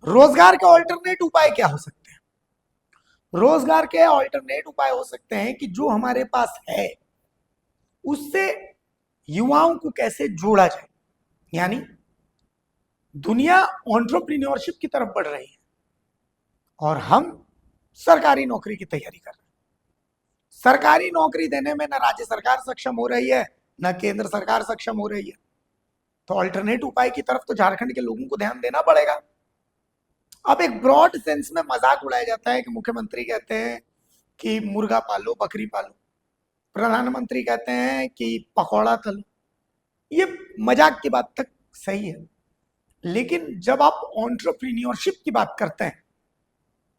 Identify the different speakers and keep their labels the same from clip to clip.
Speaker 1: रोजगार के ऑल्टरनेट उपाय क्या हो सकते हैं? रोजगार के ऑल्टरनेट उपाय हो सकते हैं कि जो हमारे पास है उससे युवाओं को कैसे जोड़ा जाए। यानी दुनिया एंटरप्रेन्योरशिप की तरफ बढ़ रही है और हम सरकारी नौकरी की तैयारी कर रहे हैं। सरकारी नौकरी देने में न राज्य सरकार सक्षम हो रही है, न केंद्र सरकार सक्षम हो रही है। तो अल्टरनेट उपाय की तरफ तो झारखंड के लोगों को ध्यान देना पड़ेगा। अब एक ब्रॉड सेंस में मजाक उड़ाया जाता है कि मुख्यमंत्री कहते हैं कि मुर्गा पालो, बकरी पालो, प्रधानमंत्री कहते हैं कि पकौड़ा तलो। ये मजाक की बात तक सही है, लेकिन जब आप एंटरप्रेन्योरशिप की बात करते हैं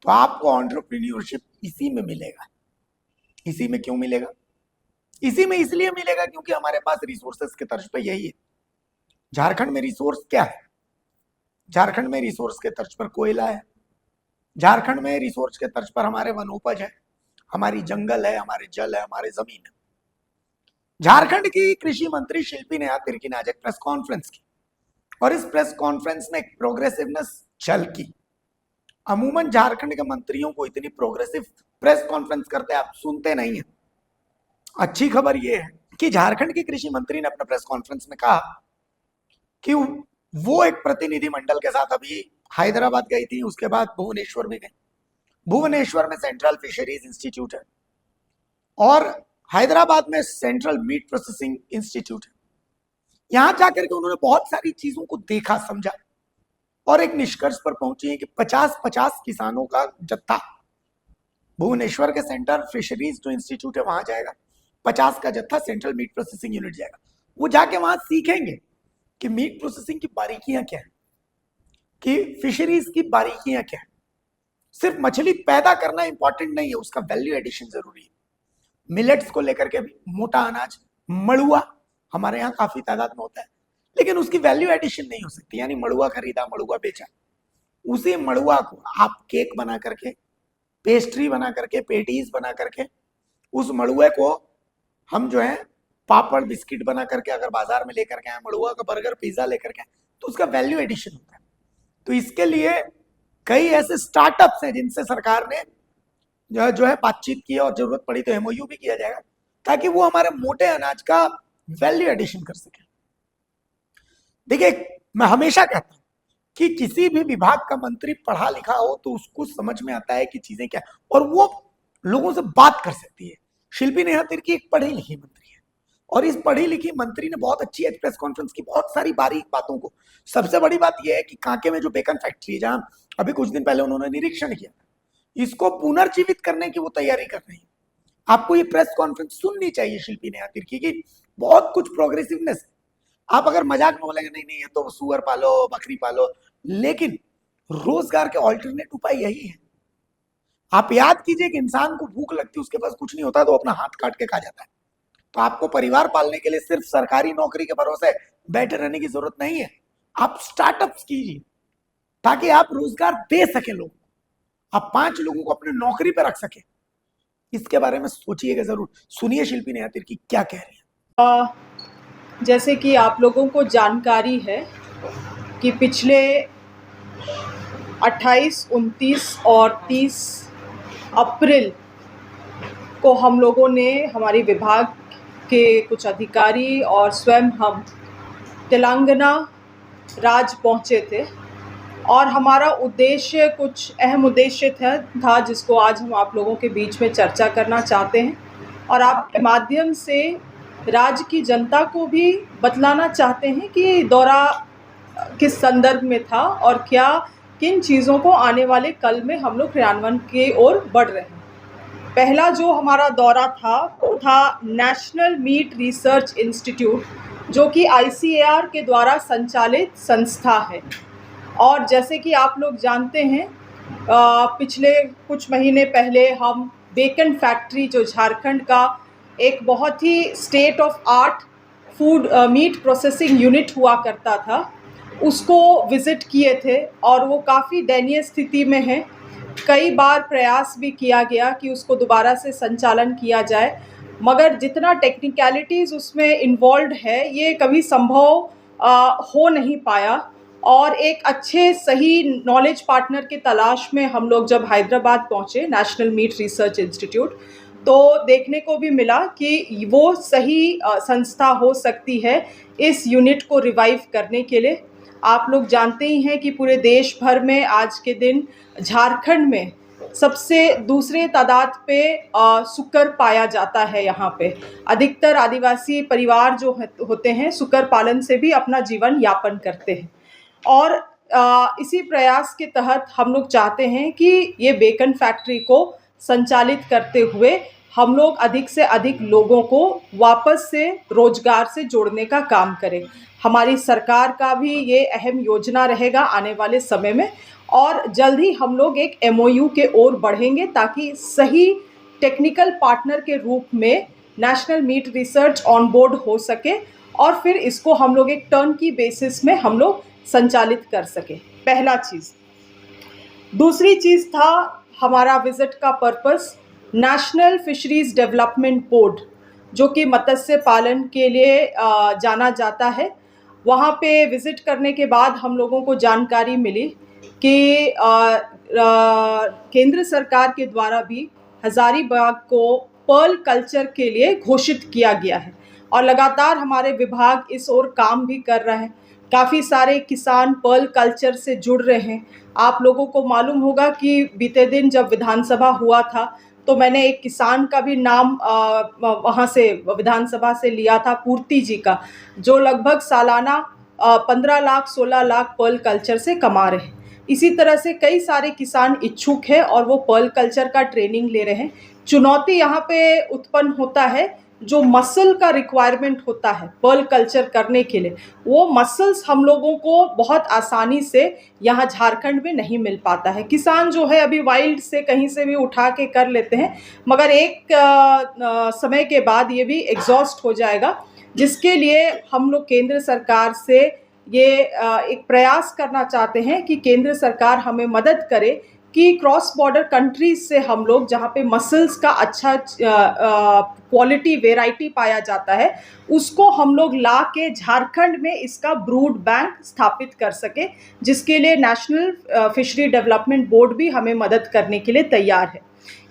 Speaker 1: तो आपको एंटरप्रेन्योरशिप इसी में मिलेगा। इसी में क्यों मिलेगा? इसी में इसलिए मिलेगा क्योंकि हमारे पास रिसोर्सेस के तर्ज पे यही है। झारखंड में रिसोर्स क्या है? झारखंड में रिसोर्स के तर्ज पर कोयला है, झारखंड में रिसोर्स के तर्ज पर हमारे वनोपज है, हमारी जंगल है, हमारे जल है, हमारे जमीन है। झारखंड की कृषि मंत्री शिल्पी नेहा तिर्की ने आज एक प्रेस कॉन्फ्रेंस की और इस प्रेस कॉन्फ्रेंस में एक प्रोग्रेसिवनेस झलकी। अमूमन झारखंड के मंत्रियों को इतनी प्रोग्रेसिव प्रेस कॉन्फ्रेंस करते आप सुनते नहीं है। अच्छी खबर यह है कि झारखंड के कृषि मंत्री ने अपने प्रेस कॉन्फ्रेंस में कहा कि वो एक प्रतिनिधि मंडल के साथ अभी हैदराबाद गई थी, उसके बाद भुवनेश्वर भी गई। भुवनेश्वर में सेंट्रल फिशरीज इंस्टीट्यूट है और हैदराबाद में सेंट्रल मीट प्रोसेसिंग इंस्टीट्यूट है। यहां जाकर के उन्होंने बहुत सारी चीजों को देखा, समझा और एक निष्कर्ष पर पहुंची है कि 50-50 किसानों का जत्था भुवनेश्वर के सेंट्रल फिशरीज जो इंस्टीट्यूट है वहां जाएगा, 50 का जत्था सेंट्रल मीट प्रोसेसिंग यूनिट जाएगा। वो जाके वहां सीखेंगे कि मीट प्रोसेसिंग की बारीकियां क्या है, कि फिशरीज की बारीकियां क्या है। सिर्फ मछली पैदा करना इंपॉर्टेंट नहीं है, उसका वैल्यू एडिशन जरूरी है। मिलेट्स को लेकर के भी, मोटा अनाज, मड़ुआ हमारे यहाँ काफी तादाद में होता है, लेकिन उसकी वैल्यू एडिशन नहीं हो सकती। यानी मड़ुआ खरीदा, मड़ुआ बेचा, उसी मड़ुआ को आप केक बना करके, पेस्ट्री बना करके, पेटीज बना करके, उस मड़ुए को हम जो है पापड़ बिस्किट बना करके अगर बाजार में लेकर के आए, मड़ुआ का बर्गर पिज्जा लेकर के आए, तो उसका वैल्यू एडिशन होता है। तो इसके लिए कई ऐसे स्टार्टअप्स हैं जिनसे सरकार ने जो है बातचीत की और जरूरत पड़ी तो एमओयू भी किया जाएगा ताकि वो हमारे मोटे अनाज का वैल्यू एडिशन कर सके। देखिए, मैं हमेशा कहता हूं कि किसी भी विभाग का मंत्री पढ़ा लिखा हो तो उसको समझ में आता है कि चीजें क्या और वो लोगों से बात कर सकती है। शिल्पी नेहा तिर्की एक पढ़ी लिखी मंत्री है और इस पढ़ी लिखी मंत्री ने बहुत अच्छी प्रेस कॉन्फ्रेंस की, बहुत सारी बारीक बातों को। सबसे बड़ी बात यह है कि कांके में जो बेकन फैक्ट्री है, जहां अभी कुछ दिन पहले उन्होंने निरीक्षण किया, इसको पुनर्जीवित करने की वो तैयारी कर रही है। आपको ये प्रेस कॉन्फ्रेंस सुननी चाहिए शिल्पी नेहा तिर्की की, बहुत कुछ प्रोग्रेसिवनेस। आप अगर मजाक में बोलेंगे नहीं नहीं ये तो सुअर पालो, बकरी पालो, लेकिन रोजगार के ऑल्टरनेट उपाय यही है। आप याद कीजिए कि इंसान को भूख लगती है, उसके पास कुछ नहीं होता तो अपना हाथ काट के खा जाता है। तो आपको परिवार पालने के लिए सिर्फ सरकारी नौकरी के भरोसे बैठे रहने की जरूरत नहीं है। आप स्टार्टअप्स कीजिए ताकि आप रोजगार दे सके लोगों को, आप 5 लोगों को अपने नौकरी पर रख सके। इसके बारे में सोचिएगा जरूर। सुनिए शिल्पी नेहा तिर्की क्या कह रही है।
Speaker 2: जैसे कि आप लोगों को जानकारी है कि पिछले 28, 29 और 30 अप्रैल को हम लोगों ने, हमारे विभाग के कुछ अधिकारी और स्वयं हम तेलंगाना राज्य पहुंचे थे और हमारा उद्देश्य कुछ अहम उद्देश्य था जिसको आज हम आप लोगों के बीच में चर्चा करना चाहते हैं और आपके माध्यम से राज्य की जनता को भी बतलाना चाहते हैं कि दौरा किस संदर्भ में था और क्या किन चीज़ों को आने वाले कल में हम लोग क्रियान्वयन की ओर बढ़ रहे हैं। पहला जो हमारा दौरा था वो था नेशनल मीट रिसर्च इंस्टीट्यूट, जो कि ICAR के द्वारा संचालित संस्था है। और जैसे कि आप लोग जानते हैं, पिछले कुछ महीने पहले हम बेकन फैक्ट्री, जो झारखंड का एक बहुत ही state of art food meat processing unit हुआ करता था, उसको विज़िट किए थे और वो काफ़ी दयनीय स्थिति में है। कई बार प्रयास भी किया गया कि उसको दोबारा से संचालन किया जाए, मगर जितना टेक्निकलिटीज़ उसमें इन्वॉल्व है ये कभी संभव हो नहीं पाया। और एक अच्छे सही नॉलेज पार्टनर की तलाश में हम लोग जब हैदराबाद पहुँचे नेशनल मीट रिसर्च इंस्टीट्यूट, तो देखने को भी मिला कि वो सही संस्था हो सकती है इस यूनिट को रिवाइव करने के लिए। आप लोग जानते ही हैं कि पूरे देश भर में आज के दिन झारखंड में सबसे दूसरे तादाद पे सुकर पाया जाता है। यहाँ पे अधिकतर आदिवासी परिवार जो होते हैं सुकर पालन से भी अपना जीवन यापन करते हैं। और इसी प्रयास के तहत हम लोग चाहते हैं कि ये बेकन फैक्ट्री को संचालित करते हुए हम लोग अधिक से अधिक लोगों को वापस से रोजगार से जोड़ने का काम करें। हमारी सरकार का भी ये अहम योजना रहेगा आने वाले समय में, और जल्द ही हम लोग एक MOU के ओर बढ़ेंगे ताकि सही टेक्निकल पार्टनर के रूप में national meat research on board हो सके और फिर इसको हम लोग एक टर्न की बेसिस में हम लोग संचालित कर सके। पहला चीज़। दूसरी चीज़ था हमारा विज़िट का purpose national fisheries development board, जो कि मत्स्य पालन के लिए जाना जाता है। वहाँ पे विज़िट करने के बाद हम लोगों को जानकारी मिली कि केंद्र सरकार के द्वारा भी हज़ारीबाग को पर्ल कल्चर के लिए घोषित किया गया है और लगातार हमारे विभाग इस ओर काम भी कर रहा है। काफ़ी सारे किसान पर्ल कल्चर से जुड़ रहे हैं। आप लोगों को मालूम होगा कि बीते दिन जब विधानसभा हुआ था तो मैंने एक किसान का भी नाम वहाँ से विधानसभा से लिया था, पूर्ति जी का, जो लगभग सालाना 15 लाख 16 लाख पर्ल कल्चर से कमा रहे हैं। इसी तरह से कई सारे किसान इच्छुक हैं और वो पर्ल कल्चर का ट्रेनिंग ले रहे हैं। चुनौती यहाँ पे उत्पन्न होता है, जो मसल का रिक्वायरमेंट होता है पर्ल कल्चर करने के लिए, वो मसल्स हम लोगों को बहुत आसानी से यहाँ झारखंड में नहीं मिल पाता है। किसान जो है अभी वाइल्ड से कहीं से भी उठा के कर लेते हैं, मगर एक समय के बाद ये भी एग्जॉस्ट हो जाएगा, जिसके लिए हम लोग केंद्र सरकार से ये एक प्रयास करना चाहते हैं कि केंद्र सरकार हमें मदद करे कि क्रॉस बॉर्डर कंट्रीज से हम लोग जहाँ पे मसल्स का अच्छा क्वालिटी वेराइटी पाया जाता है, उसको हम लोग ला के झारखंड में इसका ब्रूड बैंक स्थापित कर सके, जिसके लिए नेशनल फिशरी डेवलपमेंट बोर्ड भी हमें मदद करने के लिए तैयार है।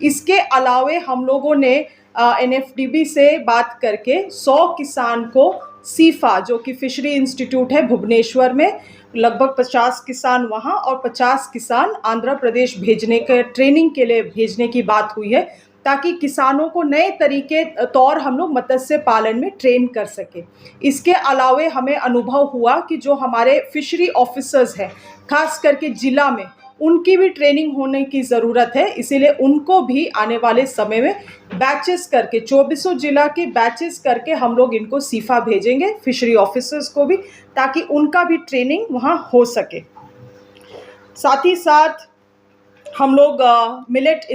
Speaker 2: इसके अलावे हम लोगों ने NFDB से बात करके 100 किसान को सीफा, जो कि फिशरी इंस्टीट्यूट है भुवनेश्वर में, लगभग 50 किसान वहाँ और 50 किसान आंध्र प्रदेश भेजने के ट्रेनिंग के लिए भेजने की बात हुई है, ताकि किसानों को नए तरीके तौर हम लोग मत्स्य पालन में ट्रेन कर सके। इसके अलावे हमें अनुभव हुआ कि जो हमारे फिशरी ऑफिसर्स हैं खास करके ज़िला में, उनकी भी ट्रेनिंग होने की ज़रूरत है। इसीलिए उनको भी आने वाले समय में बैचेस करके 24 जिला के बैचेस करके हम लोग इनको सीफा भेजेंगे, फिशरी ऑफिसर्स को भी, ताकि उनका भी ट्रेनिंग वहाँ हो सके। साथ ही साथ हम लोग मिलेट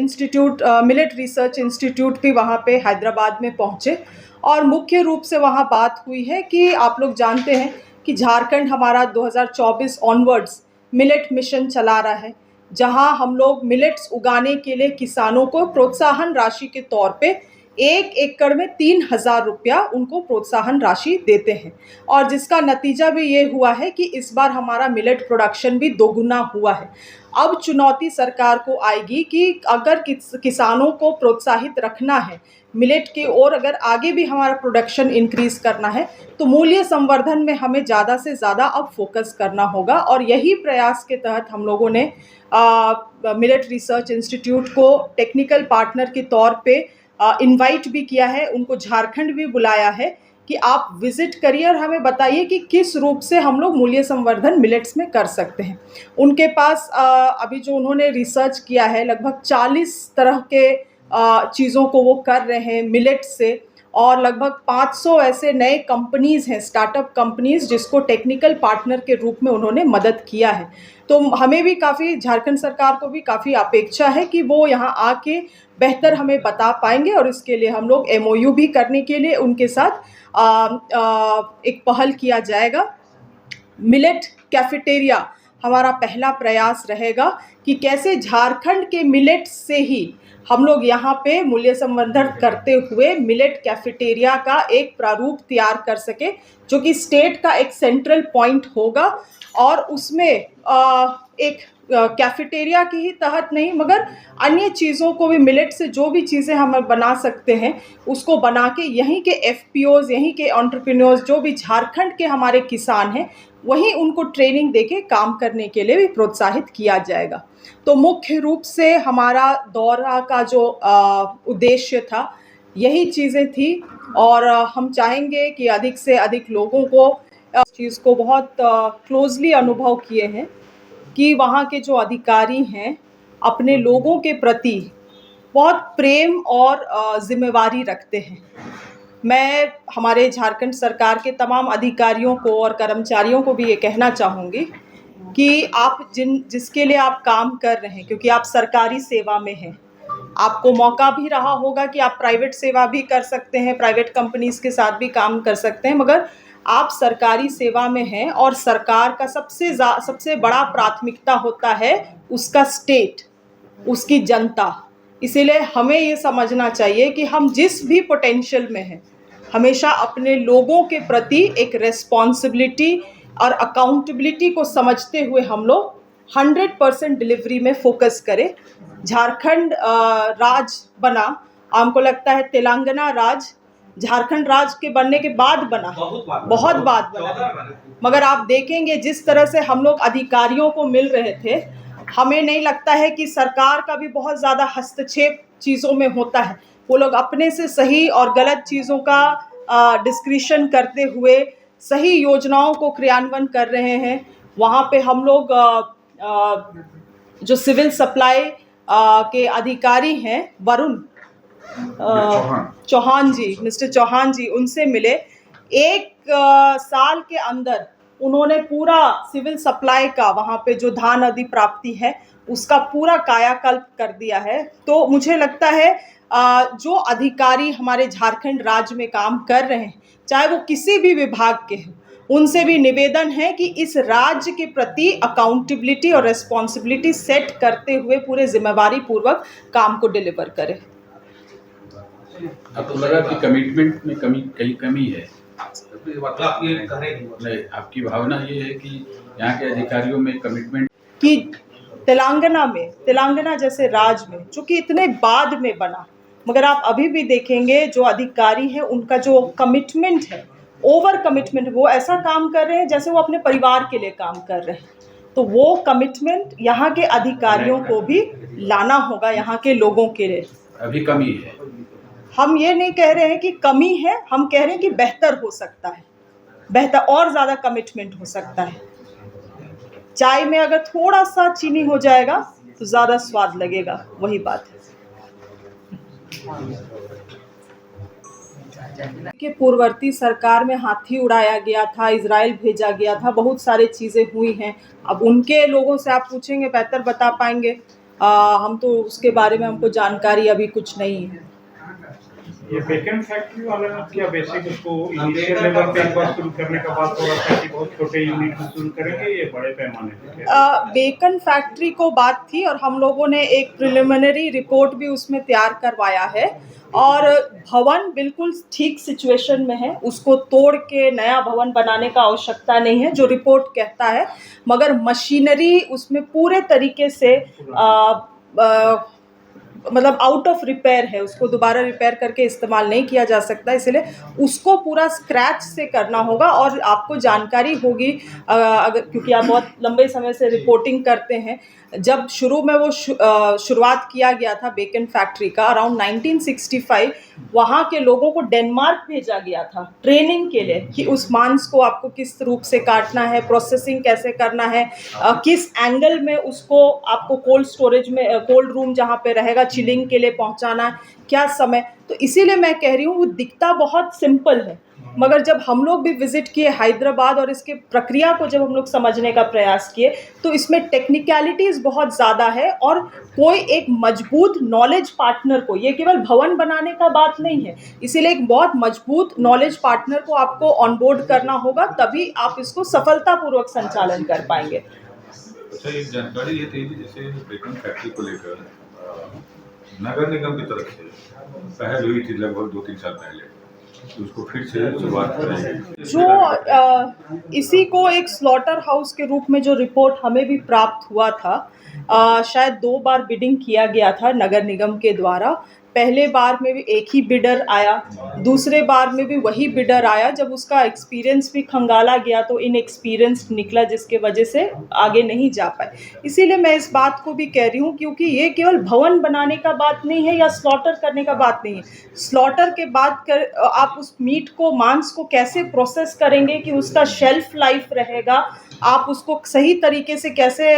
Speaker 2: रिसर्च इंस्टीट्यूट भी वहाँ पे हैदराबाद में पहुँचे और मुख्य रूप से वहाँ बात हुई है कि आप लोग जानते हैं कि झारखंड हमारा 2024 ऑनवर्ड्स मिलेट मिशन चला रहा है, जहां हम लोग मिलेट्स उगाने के लिए किसानों को प्रोत्साहन राशि के तौर पे 1 एकड़ में 3,000 रुपया उनको प्रोत्साहन राशि देते हैं। और जिसका नतीजा भी ये हुआ है कि इस बार हमारा मिलेट प्रोडक्शन भी दोगुना हुआ है। अब चुनौती सरकार को आएगी कि अगर किसानों को प्रोत्साहित रखना है मिलेट की ओर, अगर आगे भी हमारा प्रोडक्शन इंक्रीज़ करना है, तो मूल्य संवर्धन में हमें ज़्यादा से ज़्यादा अब फोकस करना होगा। और यही प्रयास के तहत हम लोगों ने मिलेट रिसर्च इंस्टीट्यूट को टेक्निकल पार्टनर के तौर पे इनवाइट भी किया है, उनको झारखंड भी बुलाया है कि आप विज़िट करिए और हमें बताइए कि किस रूप से हम लोग मूल्य संवर्धन मिलेट्स में कर सकते हैं। उनके पास अभी जो उन्होंने रिसर्च किया है, लगभग 40 तरह के चीज़ों को वो कर रहे हैं मिलेट से, और लगभग 500 ऐसे नए कंपनीज़ हैं, स्टार्टअप कंपनीज़, जिसको टेक्निकल पार्टनर के रूप में उन्होंने मदद किया है। तो हमें भी काफ़ी, झारखंड सरकार को भी काफ़ी अपेक्षा है कि वो यहाँ आके बेहतर हमें बता पाएंगे, और इसके लिए हम लोग MOU भी करने के लिए उनके साथ एक पहल किया जाएगा। मिलेट कैफेटेरिया हमारा पहला प्रयास रहेगा कि कैसे झारखंड के मिलेट से ही हम लोग यहाँ पे मूल्य संवर्धन करते हुए मिलेट कैफेटेरिया का एक प्रारूप तैयार कर सके, जो कि स्टेट का एक सेंट्रल पॉइंट होगा और उसमें एक कैफेटेरिया के ही तहत नहीं मगर अन्य चीज़ों को भी, मिलेट से जो भी चीज़ें हम बना सकते हैं उसको बना के यहीं के एफपीओज, यहीं के एंटरप्रेन्योर्स, जो भी झारखंड के हमारे किसान हैं, वहीं उनको ट्रेनिंग देके काम करने के लिए भी प्रोत्साहित किया जाएगा। तो मुख्य रूप से हमारा दौरा का जो उद्देश्य था यही चीज़ें थी और हम चाहेंगे कि अधिक से अधिक लोगों को इस चीज़ को बहुत क्लोजली अनुभव किए हैं कि वहाँ के जो अधिकारी हैं अपने लोगों के प्रति बहुत प्रेम और जिम्मेवारी रखते हैं। मैं हमारे झारखंड सरकार के तमाम अधिकारियों को और कर्मचारियों को भी ये कहना चाहूँगी कि आप जिसके लिए आप काम कर रहे हैं, क्योंकि आप सरकारी सेवा में हैं, आपको मौका भी रहा होगा कि आप प्राइवेट सेवा भी कर सकते हैं, प्राइवेट कंपनीज़ के साथ भी काम कर सकते हैं, मगर आप सरकारी सेवा में हैं और सरकार का सबसे बड़ा प्राथमिकता होता है उसका स्टेट, उसकी जनता। इसीलिए हमें ये समझना चाहिए कि हम जिस भी पोटेंशियल में हैं, हमेशा अपने लोगों के प्रति एक रिस्पॉन्सिबिलिटी और अकाउंटेबिलिटी को समझते हुए हम लोग 100% डिलीवरी में फोकस करें। झारखंड राज्य बना, हमको लगता है तेलंगाना राज्य झारखंड राज्य के बनने के बाद बना, बहुत बाद बना, मगर आप देखेंगे जिस तरह से हम लोग अधिकारियों को मिल रहे थे, हमें नहीं लगता है कि सरकार का भी बहुत ज़्यादा हस्तक्षेप चीज़ों में होता है। वो लोग अपने से सही और गलत चीज़ों का डिस्क्रिशन करते हुए सही योजनाओं को क्रियान्वयन कर रहे हैं। वहाँ पे हम लोग जो सिविल सप्लाई के अधिकारी हैं वरुण चौहान जी, मिस्टर चौहान जी, उनसे मिले। एक साल के अंदर उन्होंने पूरा सिविल सप्लाई का वहाँ पे जो धान आदि प्राप्ति है उसका पूरा कायाकल्प कर दिया है। तो मुझे लगता है जो अधिकारी हमारे झारखंड राज्य में काम कर रहे हैं, चाहे वो किसी भी विभाग के हैं, उनसे भी निवेदन है कि इस राज्य के प्रति अकाउंटेबिलिटी और रिस्पॉन्सिबिलिटी सेट करते हुए पूरे जिम्मेवारी पूर्वक काम को डिलीवर करें।
Speaker 3: आपको लगा कि कमिटमेंट में कमी है?
Speaker 4: नहीं,
Speaker 3: आपकी भावना ये है कि यहाँ के अधिकारियों में कमिटमेंट
Speaker 2: कि तेलंगाना जैसे राज्य में, जो कि इतने बाद में बना, मगर आप अभी भी देखेंगे जो अधिकारी हैं उनका जो कमिटमेंट है, ओवर कमिटमेंट, वो ऐसा काम कर रहे हैं जैसे वो अपने परिवार के लिए काम कर रहे हैं। तो वो कमिटमेंट यहाँ के अधिकारियों को भी लाना होगा यहाँ के लोगों के लिए।
Speaker 3: अभी कमी है?
Speaker 2: हम ये नहीं कह रहे हैं कि कमी है, हम कह रहे हैं कि बेहतर हो सकता है, बेहतर और ज़्यादा कमिटमेंट हो सकता है। चाय में अगर थोड़ा सा चीनी हो जाएगा तो ज़्यादा स्वाद लगेगा, वही बात है। के पूर्ववर्ती सरकार में हाथी उड़ाया गया था, इजराइल भेजा गया था, बहुत सारी चीज़ें हुई हैं। अब उनके लोगों से आप पूछेंगे बेहतर बता पाएंगे, हम तो उसके बारे में हमको जानकारी अभी कुछ नहीं है।
Speaker 5: ये बेकन फैक्ट्री वाले ने क्या बेसिक उसको इनिशियल लेवल पे एक बार शुरू करने का बात हो रहा था कि बहुत छोटे यूनिट में शुरू करेंगे, ये बड़े पैमाने पे?
Speaker 2: बेकन फैक्ट्री को बात थी और हम लोगों ने एक प्रिलिमिनरी रिपोर्ट भी उसमें तैयार करवाया है और भवन बिल्कुल ठीक सिचुएशन में है, उसको तोड़ के नया भवन बनाने का आवश्यकता नहीं है जो रिपोर्ट कहता है, मगर मशीनरी उसमें पूरे तरीके से मतलब आउट ऑफ रिपेयर है, उसको दोबारा रिपेयर करके इस्तेमाल नहीं किया जा सकता, इसलिए उसको पूरा स्क्रैच से करना होगा। और आपको जानकारी होगी अगर, क्योंकि आप बहुत लंबे समय से रिपोर्टिंग करते हैं, जब शुरू में वो शुरुआत किया गया था बेकन फैक्ट्री का अराउंड 1965, वहाँ के लोगों को डेनमार्क भेजा गया था ट्रेनिंग के लिए कि उस मांस को आपको किस रूप से काटना है, प्रोसेसिंग कैसे करना है, किस एंगल में उसको आपको कोल्ड स्टोरेज में, कोल्ड रूम जहाँ पे रहेगा चिलिंग के लिए पहुँचाना है, क्या समय। तो इसीलिए मैं कह रही हूँ वो दिखता बहुत सिंपल है, मगर जब हम लोग भी विज़िट किए हैदराबाद और इसके प्रक्रिया को जब हम लोग समझने का प्रयास किए तो इसमें टेक्निकलिटीज़ बहुत ज़्यादा है और कोई एक मजबूत नॉलेज पार्टनर को, ये केवल भवन बनाने का बात नहीं है, इसीलिए एक बहुत मजबूत नॉलेज पार्टनर को आपको ऑनबोर्ड करना होगा, तभी आप इसको सफलतापूर्वक संचालन कर पाएंगे।
Speaker 4: अच्छा, एक जानकारी ये थी कि जैसे बेकन फैक्ट्री को लेकर नगर निगम की तरफ से पहल हुई थी लगभग 2-3 साल पहले, तो उसको फिर से शुरुआत कराई।
Speaker 2: जो इसी को एक स्लॉटर हाउस के रूप में जो रिपोर्ट हमें भी प्राप्त हुआ था, शायद 2 बार बिडिंग किया गया था नगर निगम के द्वारा। पहले बार में भी एक ही बिडर आया, दूसरे बार में भी वही बिडर आया। जब उसका एक्सपीरियंस भी खंगाला गया तो इनएक्सपीरियंस्ड निकला, जिसके वजह से आगे नहीं जा पाए। इसीलिए मैं इस बात को भी कह रही हूँ, क्योंकि ये केवल भवन बनाने का बात नहीं है या स्लॉटर करने का बात नहीं है। स्लॉटर के बाद आप उस मीट को, मांस को कैसे प्रोसेस करेंगे कि उसका शेल्फ लाइफ रहेगा, आप उसको सही तरीके से कैसे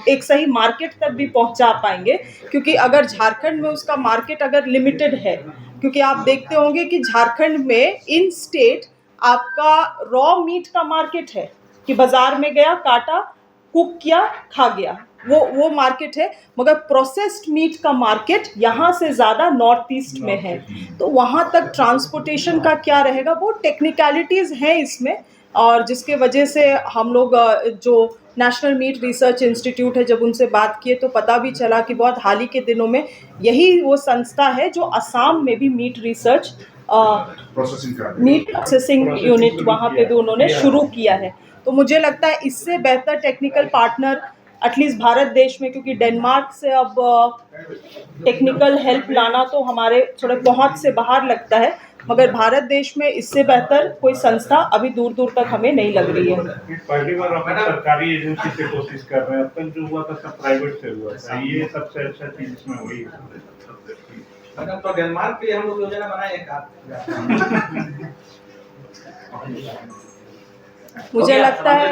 Speaker 2: एक सही मार्केट तक भी पहुंचा पाएंगे। क्योंकि अगर झारखंड में उसका मार्केट अगर लिमिटेड है, क्योंकि आप देखते होंगे कि झारखंड में इन स्टेट आपका रॉ मीट का मार्केट है कि बाजार में गया, काटा, कुक किया, खा गया, वो मार्केट है। मगर प्रोसेस्ड मीट का मार्केट यहाँ से ज़्यादा नॉर्थ ईस्ट में है। तो वहाँ तक ट्रांसपोर्टेशन का क्या रहेगा, वो टेक्निकलिटीज़ हैं इसमें। और जिसके वजह से हम लोग जो नेशनल मीट रिसर्च इंस्टीट्यूट है, जब उनसे बात किए तो पता भी चला कि बहुत हाल ही के दिनों में यही वो संस्था है जो असम में भी meat research meat processing unit वहाँ पे भी उन्होंने शुरू किया है। तो मुझे लगता है इससे बेहतर टेक्निकल पार्टनर एटलीस्ट भारत देश में, क्योंकि डेनमार्क से अब टेक्निकल हेल्प लाना तो हमारे थोड़े पहुंच से बाहर लगता है, मगर भारत देश में इससे बेहतर कोई संस्था अभी दूर दूर तक हमें नहीं लग रही है।
Speaker 5: पहली बार आप सरकारी एजेंसी से कोशिश कर रहे हैं, अब तक जो हुआ था सब प्राइवेट से हुआ था, ये सबसे अच्छा चीज इसमें हुई है।
Speaker 6: तो डेनमार्क के लिए हम लोग योजना बनाए हैं।
Speaker 2: मुझे लगता है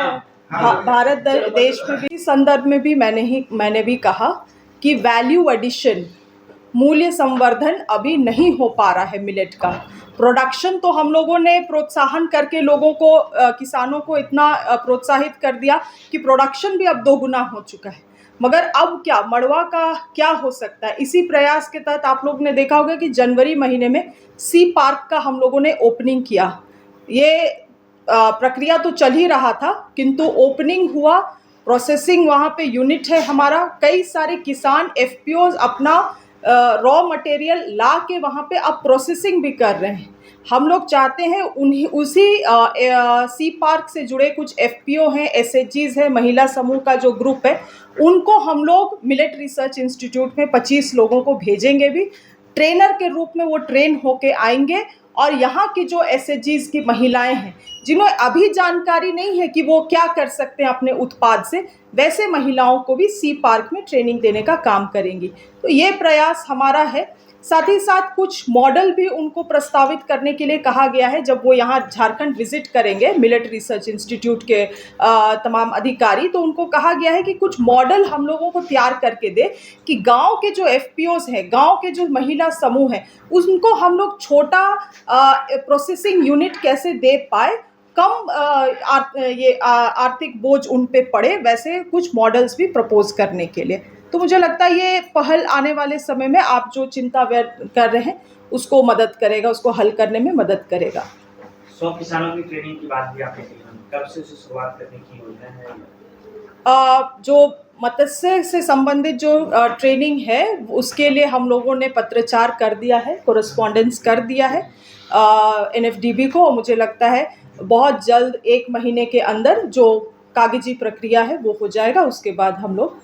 Speaker 2: भारत देश में भी संदर्भ में भी मैंने भी कहा कि वैल्यू एडिशन, मूल्य संवर्धन अभी नहीं हो पा रहा है मिलेट का। प्रोडक्शन तो हम लोगों ने प्रोत्साहन करके लोगों को, किसानों को इतना प्रोत्साहित कर दिया कि प्रोडक्शन भी अब 2 गुना हो चुका है। मगर अब क्या मड़वा का क्या हो सकता है? इसी प्रयास के तहत आप लोग ने देखा होगा कि जनवरी महीने में सी पार्क का हम लोगों ने ओपनिंग किया। ये प्रक्रिया तो चल ही रहा था, किंतु ओपनिंग हुआ, प्रोसेसिंग वहाँ पे यूनिट है हमारा। कई सारे किसान एफपीओज अपना रॉ मटेरियल ला के वहाँ पे अब प्रोसेसिंग भी कर रहे हैं। हम लोग चाहते हैं उसी सी पार्क से जुड़े कुछ एफपीओ हैं, एसएचजीज है, महिला समूह का जो ग्रुप है, उनको हम लोग मिलेट रिसर्च इंस्टीट्यूट में 25 लोगों को भेजेंगे भी। ट्रेनर के रूप में वो ट्रेन होके आएंगे और यहाँ की जो एसएचजीज की महिलाएं हैं, जिन्हें अभी जानकारी नहीं है कि वो क्या कर सकते हैं अपने उत्पाद से, वैसे महिलाओं को भी सी पार्क में ट्रेनिंग देने का काम करेंगी। तो ये प्रयास हमारा है। साथ ही साथ कुछ मॉडल भी उनको प्रस्तावित करने के लिए कहा गया है। जब वो यहाँ झारखंड विजिट करेंगे मिलेट रिसर्च इंस्टीट्यूट के तमाम अधिकारी, तो उनको कहा गया है कि कुछ मॉडल हम लोगों को तैयार करके दे कि गांव के जो एफपीओज हैं, गांव के जो महिला समूह हैं, उनको हम लोग छोटा प्रोसेसिंग यूनिट कैसे दे पाए, कम आर्थिक बोझ उन पे पड़े, वैसे कुछ मॉडल्स भी प्रपोज करने के लिए। तो मुझे लगता है ये पहल आने वाले समय में आप जो चिंता व्यक्त कर रहे हैं उसको मदद करेगा, उसको हल करने में मदद करेगा।
Speaker 6: 100 किसानों की ट्रेनिंग की बात भी आपने की, कब से उसे शुरुआत करने की योजना है?
Speaker 2: जो मत्स्य से संबंधित जो ट्रेनिंग है उसके लिए हम लोगों ने पत्राचार कर दिया है, कोरेस्पॉन्डेंस कर दिया है एनएफडीबी को। मुझे लगता है बहुत जल्द 1 महीने के अंदर जो कागजी प्रक्रिया है वो हो जाएगा। उसके बाद हम लोग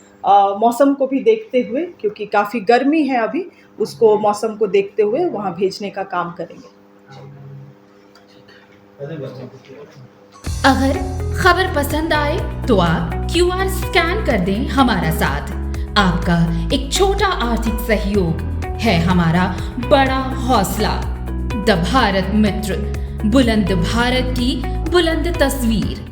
Speaker 2: मौसम को भी देखते हुए, क्योंकि काफ़ी गर्मी है अभी, उसको मौसम को देखते हुए वहाँ भेजने का काम करेंगे।
Speaker 7: अगर खबर पसंद आए तो आप QR स्कैन कर दें हमारा साथ। आपका एक छोटा आर्थिक सहयोग है हमारा बड़ा हौसला। द भारत मित्र, बुलंद भारत की बुलंद तस्वीर।